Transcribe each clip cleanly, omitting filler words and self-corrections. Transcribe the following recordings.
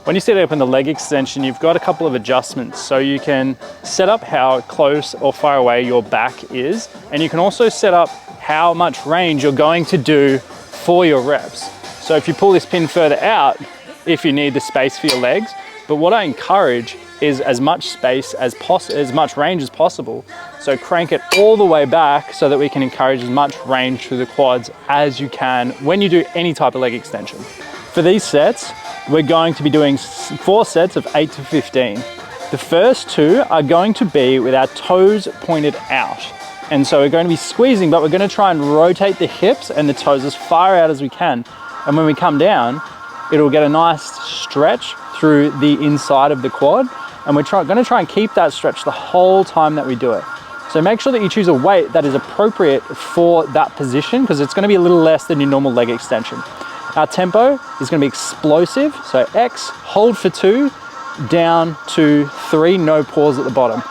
When you set it up in the leg extension, you've got a couple of adjustments. So you can set up how close or far away your back is, and you can also set up how much range you're going to do for your reps. So if you pull this pin further out, if you need the space for your legs, but what I encourage is as much space as much range as possible. So crank it all the way back so that we can encourage as much range through the quads as you can when you do any type of leg extension. For these sets, we're going to be doing 4 sets of 8 to 15. The first 2 are going to be with our toes pointed out. And so we're going to be squeezing, but we're going to try and rotate the hips and the toes as far out as we can. And when we come down, it'll get a nice stretch through the inside of the quad. And we're going to try and keep that stretch the whole time that we do it. So make sure that you choose a weight that is appropriate for that position, because it's going to be a little less than your normal leg extension. Our tempo is going to be explosive. So X, hold for 2, down to 3, no pause at the bottom.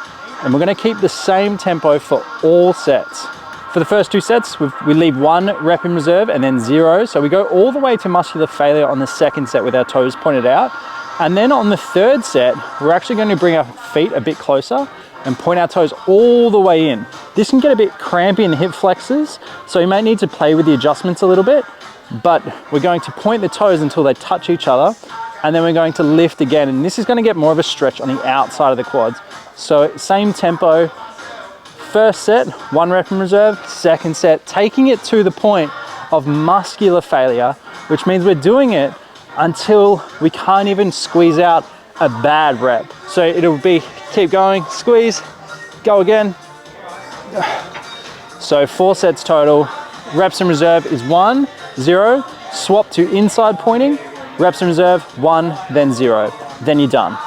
And we're going to keep the same tempo for all sets. For the first 2 sets, we leave 1 rep in reserve and then 0. So we go all the way to muscular failure on the second set with our toes pointed out. And then on the third set, we're actually going to bring our feet a bit closer and point our toes all the way in. This can get a bit crampy in the hip flexors, so you may need to play with the adjustments a little bit, but we're going to point the toes until they touch each other, and then we're going to lift again, and this is going to get more of a stretch on the outside of the quads. So same tempo, first set, 1 rep in reserve, second set, taking it to the point of muscular failure, which means we're doing it until we can't even squeeze out a bad rep. So it'll be keep going, squeeze, go again. So 4 sets total. Reps in reserve is 1, 0, swap to inside pointing, reps in reserve, 1, then 0. Then you're done.